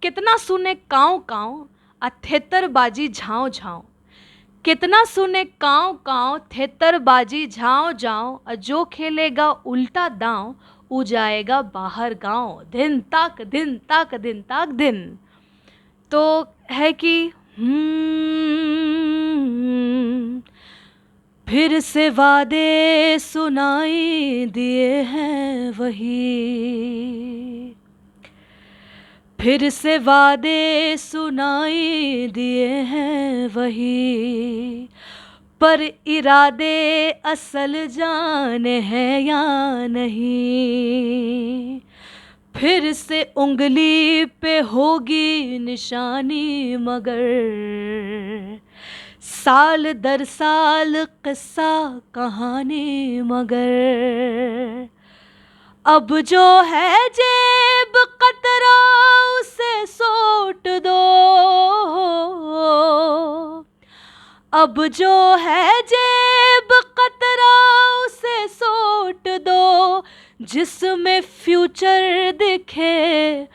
कितना सुने काँव काँव थेतरबाजी झाँव झाँव। कितना सुने काँव काँव थेतरबाजी झाँव झाँव। जो खेलेगा उल्टा दांव ऊ जाएगा बाहर गाँव। दिन ताक दिन ताक दिन ताक दिन। तो है कि फिर से वादे सुनाई दिए हैं वही। फिर से वादे सुनाई दिए हैं वही। पर इरादे असल जाने हैं या नहीं। फिर से उंगली पे होगी निशानी मगर साल दर साल किस्सा कहानी मगर। अब जो है जेब कतरा उसे सोट दो। अब जो है जेब कतरा उसे सोट दो। जिसमें फ्यूचर दिखे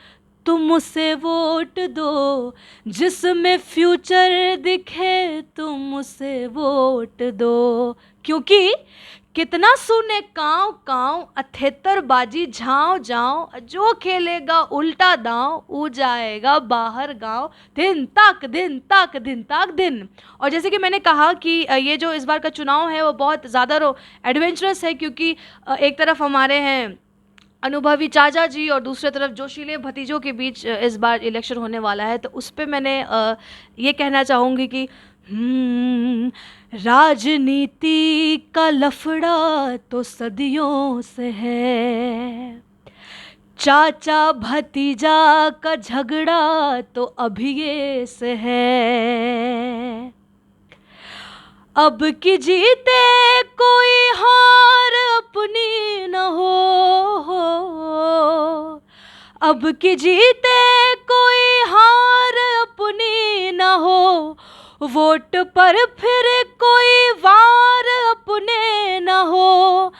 तुम उसे वोट दो। जिसमें फ्यूचर दिखे तुम उसे वोट दो। क्योंकि कितना सुने काँव काँव थेतरबाजी झाँव झाँव। जो खेलेगा उल्टा दांव ऊ जाएगा बाहर गाँव। दिन ताक दिन ताक दिन ताक दिन। और जैसे कि मैंने कहा कि ये जो इस बार का चुनाव है वो बहुत ज़्यादा एडवेंचरस है, क्योंकि एक तरफ हमारे हैं अनुभवी चाचा जी और दूसरी तरफ जोशीले भतीजों के बीच इस बार इलेक्शन होने वाला है। तो उस पे मैंने ये कहना चाहूँगी कि राजनीति का लफड़ा तो सदियों से है। चाचा भतीजा का झगड़ा तो अभी ये से है। अब की जीते कोई हार अपनी न हो। अब की जीते कोई हार अपनी न हो। वोट पर फिर कोई वार अपने न हो।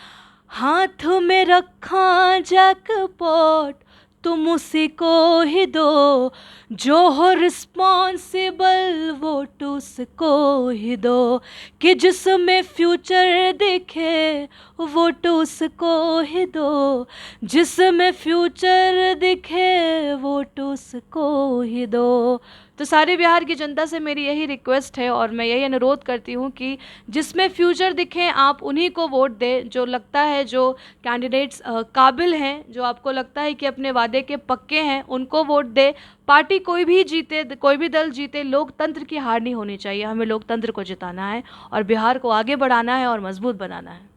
हाथ में रखा जैकपॉट तुम उसी को ही दो। जो हो रिस्पॉन्सिबल वोट उसको ही दो। कि जिसमें फ्यूचर दिखे वोट उसको ही दो। जिसमें फ्यूचर दिखे वोट उसको ही दो। तो सारे बिहार की जनता से मेरी यही रिक्वेस्ट है और मैं यही अनुरोध करती हूँ कि जिसमें फ्यूचर दिखे आप उन्हीं को वोट दें। जो लगता है जो कैंडिडेट्स काबिल हैं, जो आपको लगता है कि अपने वादे के पक्के हैं, उनको वोट दे। पार्टी कोई भी जीते, कोई भी दल जीते, लोकतंत्र की हार नहीं होनी चाहिए। हमें लोकतंत्र को जिताना है और बिहार को आगे बढ़ाना है और मजबूत बनाना है।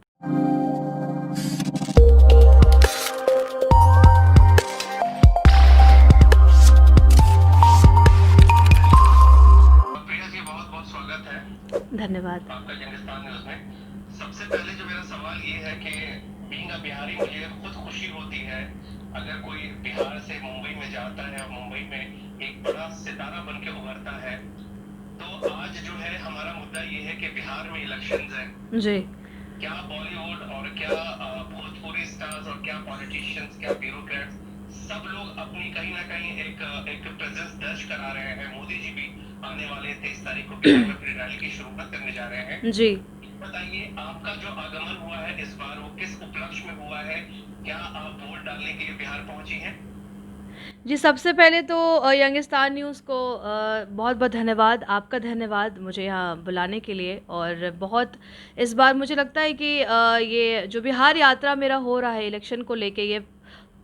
धन्यवाद। आपका हिंदुस्तान न्यूज़ में सबसे पहले जो मेरा सवाल ये है कि बीइंग अ बिहारी मुझे खुद खुशी होती है अगर कोई बिहार से मुंबई में जाता है और मुंबई में एक बड़ा सितारा बन के उभरता है। तो आज जो है हमारा मुद्दा ये है कि बिहार में इलेक्शंस हैं जी। क्या बॉलीवुड और क्या भोजपुरी स्टार्स और क्या पॉलिटिशियंस, क्या ब्यूरोक्रेट्स, सब लोग अपनी कहीं ना कहीं एक प्रेजेंस दर्ज करा रहे हैं। मोदी जी भी आने वाले 23 तारीख को बिहार में अपनी रैली की शुरुआत करने जा रहे हैं। जी बताइए आपका जो आगमन हुआ है इस बार वो किस उपलक्ष्य में हुआ है? क्या आप वोट डालने के लिए बिहार पहुंची हैं? जी, सबसे पहले तो यंगिस्तान न्यूज़ को बहुत बहुत धन्यवाद। आपका धन्यवाद मुझे यहाँ बुलाने के लिए। और बहुत इस बार मुझे लगता है कि ये जो बिहार यात्रा मेरा हो रहा है इलेक्शन को लेके, ये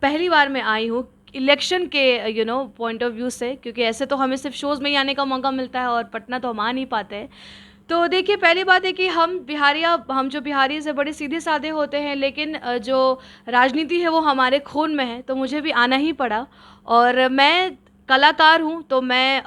पहली बार मैं आई हूँ इलेक्शन के पॉइंट ऑफ व्यू से, क्योंकि ऐसे तो हमें सिर्फ शोज़ में ही आने का मौका मिलता है और पटना तो हम आ नहीं पाते हैं। तो देखिए, पहली बात है कि हम जो बिहारी से बड़े सीधे साधे होते हैं, लेकिन जो राजनीति है वो हमारे खून में है, तो मुझे भी आना ही पड़ा। और मैं कलाकार हूँ, तो मैं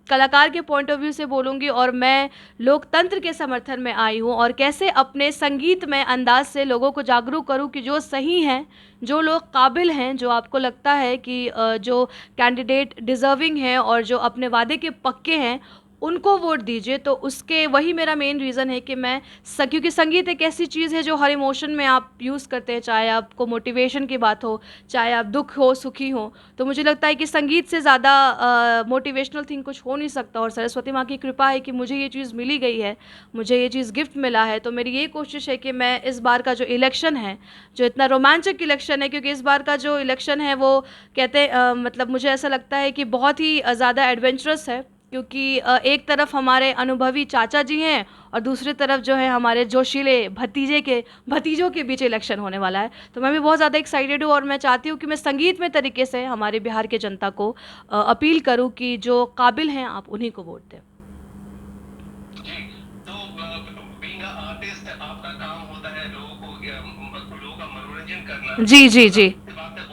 कलाकार के पॉइंट ऑफ व्यू से बोलूँगी और मैं लोकतंत्र के समर्थन में आई हूँ और कैसे अपने संगीतमय अंदाज से लोगों को जागरूक करूँ कि जो सही हैं, जो लोग काबिल हैं, जो आपको लगता है कि जो कैंडिडेट डिज़र्विंग हैं और जो अपने वादे के पक्के हैं, उनको वोट दीजिए। तो उसके वही मेरा मेन रीज़न है कि मैं क्योंकि संगीत एक ऐसी चीज़ है जो हर इमोशन में आप यूज़ करते हैं, चाहे आपको मोटिवेशन की बात हो, चाहे आप दुख हो, सुखी हो। तो मुझे लगता है कि संगीत से ज़्यादा मोटिवेशनल थिंग कुछ हो नहीं सकता, और सरस्वती माँ की कृपा है कि मुझे ये चीज़ मिली गई है, मुझे ये चीज़ गिफ्ट मिला है। तो मेरी ये कोशिश है कि मैं इस बार का जो इलेक्शन है, जो इतना रोमांचक इलेक्शन है, क्योंकि इस बार का जो इलेक्शन है वो कहते हैं मतलब मुझे ऐसा लगता है कि बहुत ही ज़्यादा एडवेंचरस है, क्योंकि एक तरफ हमारे अनुभवी चाचा जी हैं और दूसरी तरफ जो है हमारे जोशीले भतीजों के बीच इलेक्शन होने वाला है। तो मैं भी बहुत ज़्यादा एक्साइटेड हूँ, और मैं चाहती हूँ कि मैं संगीत में तरीके से हमारे बिहार के जनता को अपील करूँ कि जो काबिल हैं आप उन्हीं को वोट दें। जी, तो बीइंग अ आर्टिस्ट आपका काम होता है लोगों का मनोरंजन करना। जी जी जी। बात है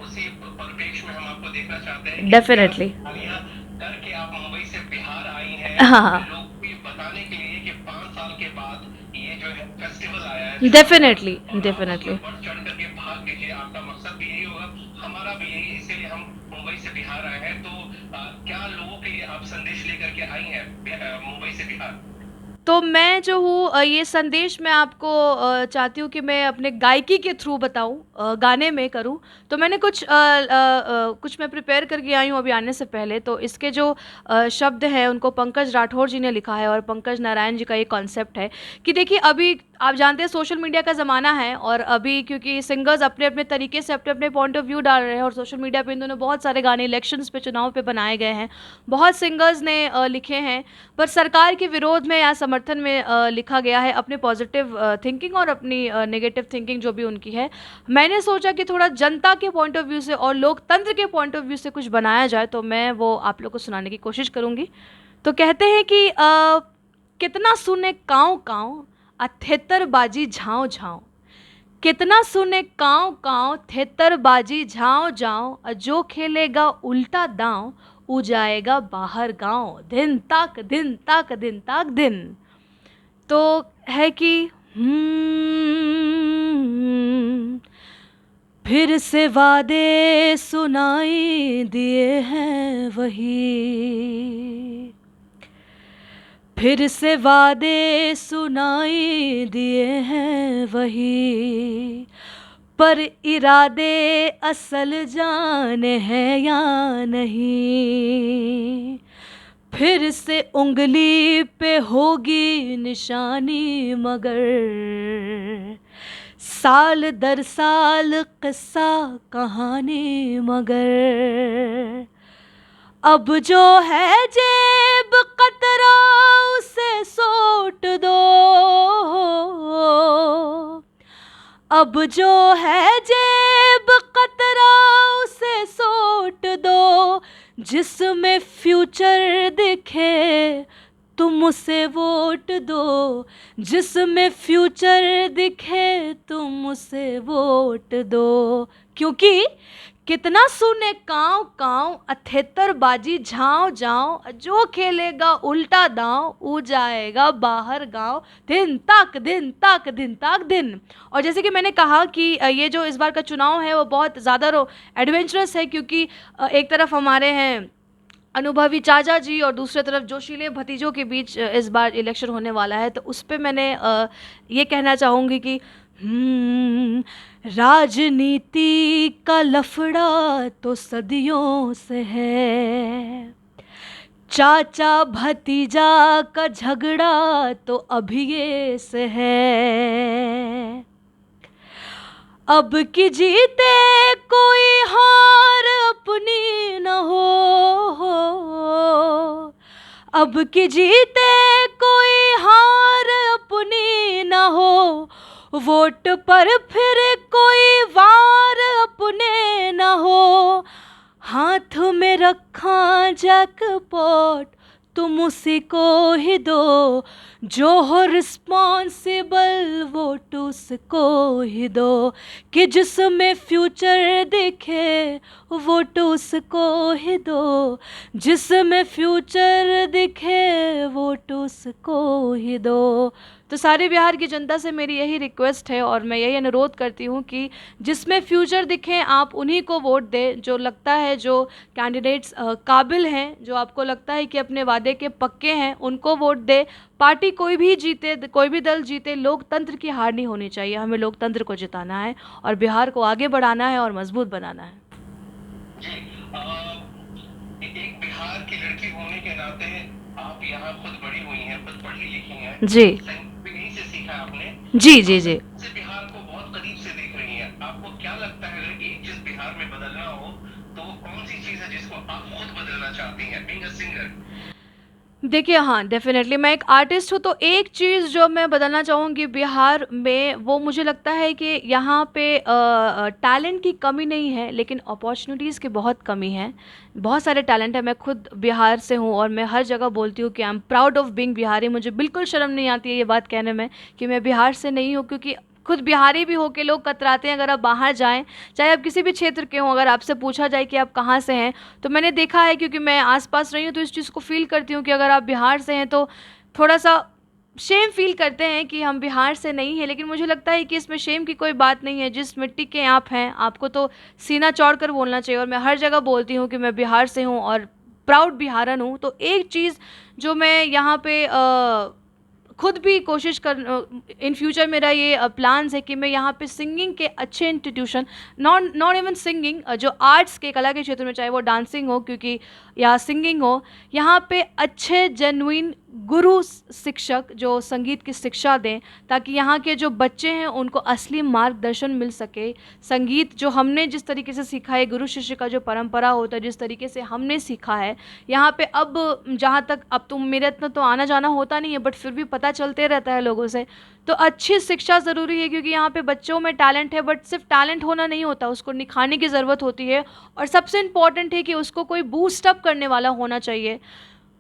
उसी परिप्रेक्ष्य में हम आपको देखना चाहते हैं कि डेफिनेटली। तैयारियां करके आप मुंबई से बिहार आई हैं, हाँ। लोग को ये बताने के लिए कि 5 साल के बाद ये जो है फेस्टिवल आया है डेफिनेटली और आप डेफिनेटली। उसमें बढ़ चढ़ करके भाग लीजिए। आपका मकसद भी यही होगा, हमारा भी यही है, इसीलिए हम मुंबई से बिहार आए हैं। तो क्या लोगों के लिए आप संदेश लेकर के आई हैं मुंबई से बिहार? तो मैं जो हूँ ये संदेश मैं आपको चाहती हूँ कि मैं अपने गायकी के थ्रू बताऊँ, गाने में करूँ। तो मैंने कुछ मैं प्रिपेयर करके आई हूँ अभी आने से पहले। तो इसके जो शब्द हैं उनको पंकज राठौर जी ने लिखा है, और पंकज नारायण जी का ये कॉन्सेप्ट है कि देखिए अभी आप जानते हैं सोशल मीडिया का ज़माना है, और अभी क्योंकि सिंगर्स अपने अपने तरीके से अपने अपने पॉइंट ऑफ व्यू डाल रहे हैं, और सोशल मीडिया पे इन दोनों बहुत सारे गाने इलेक्शंस पे, चुनाव पे बनाए गए हैं, बहुत सिंगर्स ने लिखे हैं, पर सरकार के विरोध में या समर्थन में लिखा गया है अपने पॉजिटिव थिंकिंग और अपनी नेगेटिव थिंकिंग जो भी उनकी है। मैंने सोचा कि थोड़ा जनता के पॉइंट ऑफ व्यू से और लोकतंत्र के पॉइंट ऑफ व्यू से कुछ बनाया जाए, तो मैं वो आप लोग को सुनाने की कोशिश करूँगी। तो कहते हैं कि कितना सुने काँव काँव थेतरबाजी झाँव झाँव, कितना सुने काँव काँव थेतरबाजी झाँव झाँव, जो खेलेगा उल्टा दांव उ जाएगा बाहर गांव, दिन ताक दिन ताक दिन ताक दिन। तो है कि फिर से वादे सुनाई दिए हैं वही, फिर से वादे सुनाई दिए हैं वही, पर इरादे असल जाने हैं या नहीं। फिर से उंगली पे होगी निशानी, मगर साल दर साल किस्सा कहानी, मगर अब जो है जेब कतरा उसे सोट दो, अब जो है जेब कतरा उसे सोट दो, जिसमें फ्यूचर दिखे तुम उसे वोट दो, जिसमें फ्यूचर दिखे तुम उसे वोट दो। क्योंकि कितना सुने काँव काँव अथेतरबाजी झाँव झाँव, जो खेलेगा उल्टा दांव ऊ जाएगा बाहर गांव, दिन ताक दिन ताक दिन ताक दिन। और जैसे कि मैंने कहा कि ये जो इस बार का चुनाव है वो बहुत ज़्यादा एडवेंचरस है, क्योंकि एक तरफ हमारे हैं अनुभवी चाचा जी और दूसरी तरफ जोशीले भतीजों के बीच इस बार इलेक्शन होने वाला है। तो उस पर मैंने ये कहना चाहूँगी कि राजनीति का लफड़ा तो सदियों से है, चाचा भतीजा का झगड़ा तो अभी ये से है। अब की जीते कोई हार अपनी न हो, अब की जीते कोई हार अपनी न हो, वोट पर फिर कोई वार अपने न हो। हाथ में रखा जैकपॉट तुम उसी को ही दो, जो हो रिस्पॉन्सिबल वोट उसको ही दो, कि जिसमें फ्यूचर दिखे वोट उसको ही दो, जिसमें फ्यूचर दिखे वोट उसको ही दो। तो सारे बिहार की जनता से मेरी यही रिक्वेस्ट है और मैं यही अनुरोध करती हूँ कि जिसमें फ्यूचर दिखे आप उन्हीं को वोट दें, जो लगता है जो कैंडिडेट्स काबिल हैं, जो आपको लगता है कि अपने वादे के पक्के हैं, उनको वोट दें। पार्टी कोई भी जीते, कोई भी दल जीते, लोकतंत्र की हार नहीं होनी चाहिए। हमें लोकतंत्र को जिताना है और बिहार को आगे बढ़ाना है और मजबूत बनाना है। जी, एक बिहार की लड़की होने के नाते आप यहाँ खुद बड़ी हुई हैं, खुद पढ़ी लिखी हैं, जी संगीत भी यहीं से सीखा आपने, जी जी जी। से बिहार को बहुत करीब से देख रही हैं। आपको क्या लगता है अगर एक चीज बिहार में बदलना हो तो वो कौन सी चीज है जिसको आप खुद बदलना चाहती हैं, बीइंग अ सिंगर? देखिए, हाँ, डेफ़िनेटली मैं एक आर्टिस्ट हूँ, तो एक चीज़ जो मैं बदलना चाहूँगी बिहार में, वो मुझे लगता है कि यहाँ पे टैलेंट की कमी नहीं है, लेकिन अपॉर्चुनिटीज़ की बहुत कमी है। बहुत सारे टैलेंट है। मैं खुद बिहार से हूँ और मैं हर जगह बोलती हूँ कि I am proud of being Bihari. मुझे बिल्कुल शर्म नहीं आती है ये बात कहने में कि मैं बिहार से नहीं हूँ, क्योंकि खुद बिहारी भी होके लोग कतराते हैं अगर आप बाहर जाएँ, चाहे आप किसी भी क्षेत्र के हों, अगर आपसे पूछा जाए कि आप कहाँ से हैं, तो मैंने देखा है, क्योंकि मैं आस-पास रही हूँ, तो इस चीज़ को फ़ील करती हूँ कि अगर आप बिहार से हैं तो थोड़ा-सा शेम फ़ील करते हैं कि हम बिहार से नहीं हैं। लेकिन मुझे लगता है कि इसमें शेम की कोई बात नहीं है। जिस मिट्टी के आप हैं, आपको तो सीना चौड़ कर बोलना चाहिए, और मैं हर जगह बोलती हूँ कि मैं बिहार से हूँ और प्राउड बिहारन हूँ। तो एक चीज़ जो मैं यहाँ पे खुद भी कोशिश कर इन फ्यूचर मेरा ये प्लान्स है कि मैं यहाँ पे सिंगिंग के अच्छे institution, not not even singing, जो आर्ट्स के, कला के क्षेत्र में, चाहे वो डांसिंग हो क्योंकि या सिंगिंग हो, यहाँ पे अच्छे जेन्युइन गुरु शिक्षक जो संगीत की शिक्षा दें, ताकि यहाँ के जो बच्चे हैं उनको असली मार्गदर्शन मिल सके। संगीत जो हमने जिस तरीके से सीखा है, गुरु शिष्य का जो परंपरा होता है, जिस तरीके से हमने सीखा है यहाँ पे, अब जहाँ तक, अब तुम मेरे इतना तो आना जाना होता नहीं है, बट फिर भी पता चलते रहता है लोगों से, तो अच्छी शिक्षा ज़रूरी है, क्योंकि यहाँ पे बच्चों में टैलेंट है, बट सिर्फ टैलेंट होना नहीं होता, उसको निखारने की ज़रूरत होती है। और सबसे इम्पॉर्टेंट है कि उसको कोई बूस्ट अप करने वाला होना चाहिए।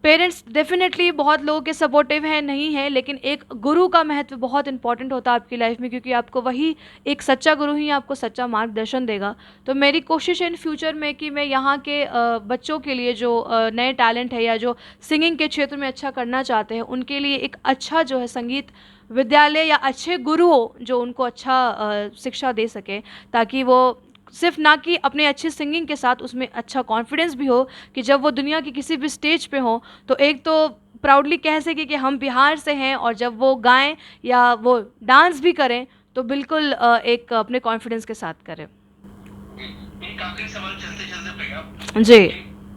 पेरेंट्स डेफिनेटली बहुत लोगों के सपोर्टिव हैं, नहीं है, लेकिन एक गुरु का महत्व बहुत इंपॉर्टेंट होता है आपकी लाइफ में, क्योंकि आपको वही एक सच्चा गुरु ही आपको सच्चा मार्गदर्शन देगा। तो मेरी कोशिश है इन फ्यूचर में कि मैं यहाँ के बच्चों के लिए जो नए टैलेंट है या जो सिंगिंग के क्षेत्र में अच्छा करना चाहते हैं, उनके लिए एक अच्छा जो है संगीत विद्यालय या अच्छे गुरु हो जो उनको अच्छा शिक्षा दे सके, ताकि वो सिर्फ ना कि अपने अच्छी सिंगिंग के साथ उसमें अच्छा कॉन्फिडेंस भी हो, कि जब वो दुनिया की किसी भी स्टेज पे हो तो एक तो प्राउडली कह सके कि हम बिहार से हैं, और जब वो गाएं या वो डांस भी करें तो बिल्कुल एक अपने कॉन्फिडेंस के साथ करें। एक आखिरी सवाल चलते चलते भैया, जी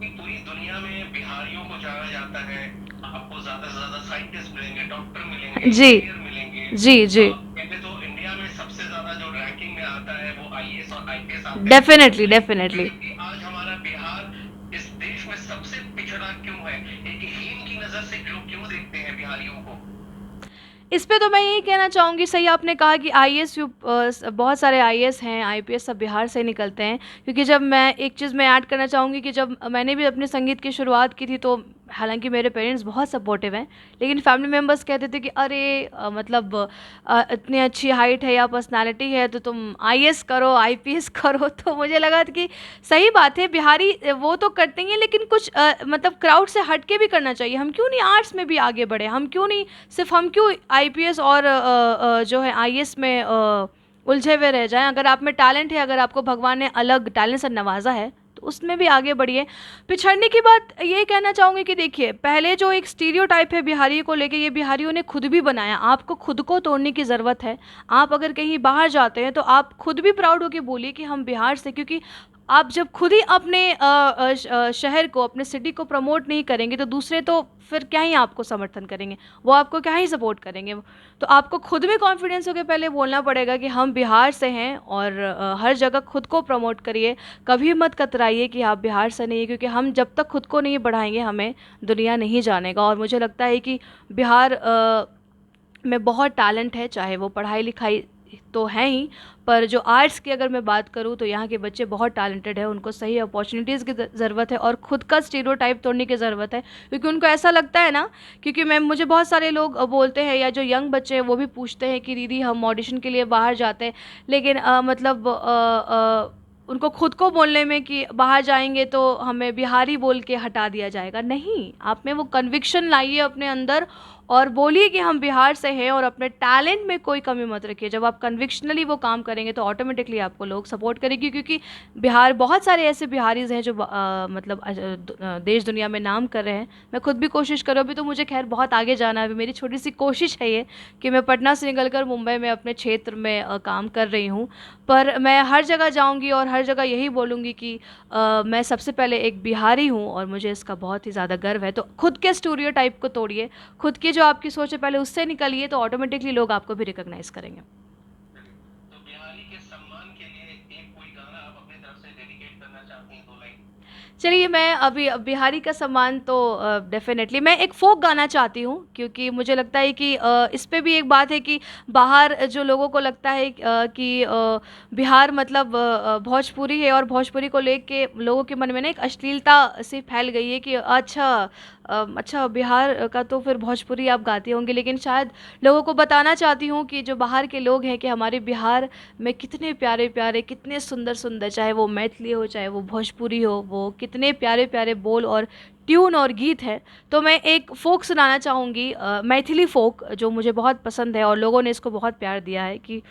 पूरी दुनिया में बिहारियों को जाना जाता है, आपको ज्यादा से ज्यादा साइंटिस्ट मिलेंगे, डॉक्टर मिलेंगे, जी इंजीनियर मिलेंगे। जी जी। कहते तो इंडिया में सबसे ज्यादा जो रैंकिंग में आता है वो आईएएस और आईपीएस आते हैं, डेफिनेटली डेफिनेटली। क्योंकि आज हमारा बिहार इस देश में सबसे पिछड़ा क्यों है? एक हीन की नजर से लोग क्यों देखते हैं बिहारियों को? इस पे तो मैं यही कहना चाहूँगी, सही आपने कहा कि आईएएस बहुत सारे आईएएस हैं, आईपीएस सब बिहार से निकलते हैं। क्योंकि जब मैं एक चीज़ मैं ऐड करना चाहूँगी कि जब मैंने भी अपने संगीत की शुरुआत की थी, तो हालांकि मेरे पेरेंट्स बहुत सपोर्टिव हैं, लेकिन फैमिली मेम्बर्स कहते थे कि अरे मतलब इतनी अच्छी हाइट है या पर्सनालिटी है तो तुम आईएएस करो, आईपीएस करो। तो मुझे लगा था कि सही बात है, बिहारी वो तो करते ही हैं, लेकिन कुछ मतलब क्राउड से हट के भी करना चाहिए। हम क्यों नहीं आर्ट्स में भी आगे बढ़े? हम क्यों नहीं, सिर्फ हम क्यों आईपीएस और जो है आईएएस में उलझे हुए रह जाएं? अगर आप में टैलेंट है, अगर आपको भगवान ने अलग टैलेंट से नवाजा है, तो उसमें भी आगे बढ़िए। पिछड़ने की बात ये कहना चाहूँगी कि देखिए, पहले जो एक स्टीरियोटाइप है बिहारी को लेके, ये बिहारियों ने खुद भी बनाया। आपको खुद को तोड़ने की ज़रूरत है। आप अगर कहीं बाहर जाते हैं तो आप खुद भी प्राउड होकर बोलिए कि हम बिहार से, क्योंकि आप जब खुद ही अपने शहर को, अपने सिटी को प्रमोट नहीं करेंगे, तो दूसरे तो फिर क्या ही आपको समर्थन करेंगे, वो आपको क्या ही सपोर्ट करेंगे। तो आपको खुद में कॉन्फिडेंस होकर पहले बोलना पड़ेगा कि हम बिहार से हैं, और हर जगह खुद को प्रमोट करिए। कभी मत कतराइए कि आप बिहार से नहीं हैं, क्योंकि हम जब तक खुद को नहीं बढ़ाएंगे हमें दुनिया नहीं जानेगा। और मुझे लगता है कि बिहार में बहुत टैलेंट है, चाहे वो पढ़ाई लिखाई तो है ही, पर जो आर्ट्स की अगर मैं बात करूँ तो यहाँ के बच्चे बहुत टैलेंटेड हैं। उनको सही अपॉर्चुनिटीज़ की ज़रूरत है, और ख़ुद का स्टीरियोटाइप तोड़ने की ज़रूरत है, क्योंकि उनको ऐसा लगता है ना, क्योंकि मुझे बहुत सारे लोग बोलते हैं, या जो यंग बच्चे हैं वो भी पूछते हैं कि दीदी हम ऑडिशन के लिए बाहर जाते हैं, लेकिन मतलब उनको खुद को बोलने में कि बाहर जाएंगे तो हमें बिहारी बोल के हटा दिया जाएगा। नहीं, आप में वो कन्विक्शन लाइए अपने अंदर, और बोलिए कि हम बिहार से हैं और अपने टैलेंट में कोई कमी मत रखिए। जब आप कन्विक्शनली वो काम करेंगे तो ऑटोमेटिकली आपको लोग सपोर्ट करेंगे, क्योंकि बिहार, बहुत सारे ऐसे बिहारीज़ हैं जो मतलब देश दुनिया में नाम कर रहे हैं। मैं खुद भी कोशिश करूँ, अभी तो मुझे खैर बहुत आगे जाना है। अभी मेरी छोटी सी कोशिश है ये कि मैं पटना से निकलकर मुंबई में अपने क्षेत्र में काम कर रही हूँ, पर मैं हर जगह जाऊँगी और हर जगह यही बोलूँगी कि मैं सबसे पहले एक बिहारी हूँ और मुझे इसका बहुत ही ज़्यादा गर्व है। तो खुद के स्टीरियोटाइप को तोड़िए, खुद की जो आपकी सोच है पहले उससे निकलिए, तो ऑटोमेटिकली लोग आपको भी रिकॉग्नाइज करेंगे। तो बिहारी के सम्मान के लिए एक कोई गाना आप अपनी तरफ से डेडिकेट करना चाहती हैं, 2 लाइन? चलिए, मैं अभी बिहारी का सम्मान तो डेफ़िनेटली मैं एक फ़ोक गाना चाहती हूँ, क्योंकि मुझे लगता है कि इस पे भी एक बात है कि बाहर जो लोगों को लगता है कि बिहार मतलब भोजपुरी है, और भोजपुरी को लेके लोगों के मन में ना एक अश्लीलता सी फैल गई है कि अच्छा बिहार का तो फिर भोजपुरी आप गाती होंगी। लेकिन शायद लोगों को बताना चाहती हूँ कि जो बाहर के लोग हैं कि हमारे बिहार में कितने प्यारे प्यारे, कितने सुंदर सुंदर, चाहे वो मैथिली हो चाहे वो भोजपुरी हो, वो कितने प्यारे प्यारे बोल और ट्यून और गीत है। तो मैं एक फ़ोक सुनाना चाहूँगी, मैथिली फ़ोक, जो मुझे बहुत पसंद है और लोगों ने इसको बहुत प्यार दिया है कि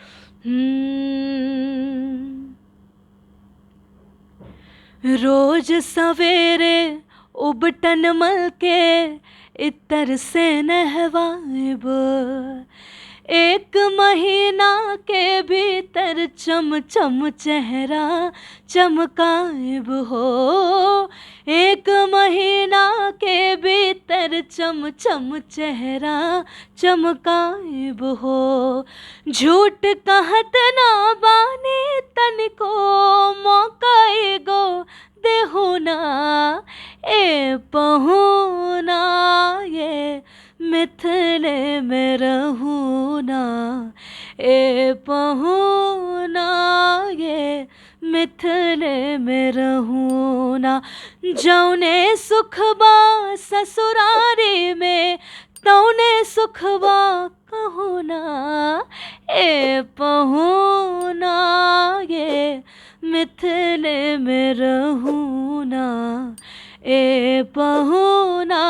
रोज सवेरे उबटन मल के इतर से नहवाब, एक महीना के भीतर चम चम चेहरा चमकाएब हो, एक महीना के भीतर चम चम चेहरा चमकाएब हो। झूठ कहत ना बानी तनिको, मौका एगो देहु ना, ए पहुना ये मिथिले में रहूँ ना, ए पहुना ये मिथिले में रहूँ ना। जौने सुखबा ससुरारी में तौने सुखबा कहूँ ना, ए पहुना ये मिथिले में रहूँ ना, ए पहुना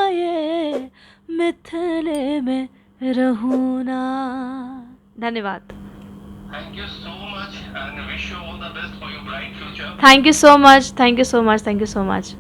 ये मिथिले में रहूँ ना। धन्यवाद। Thank you so much and wish you all the best for your bright future. Thank you so much, thank you so much, thank you so much.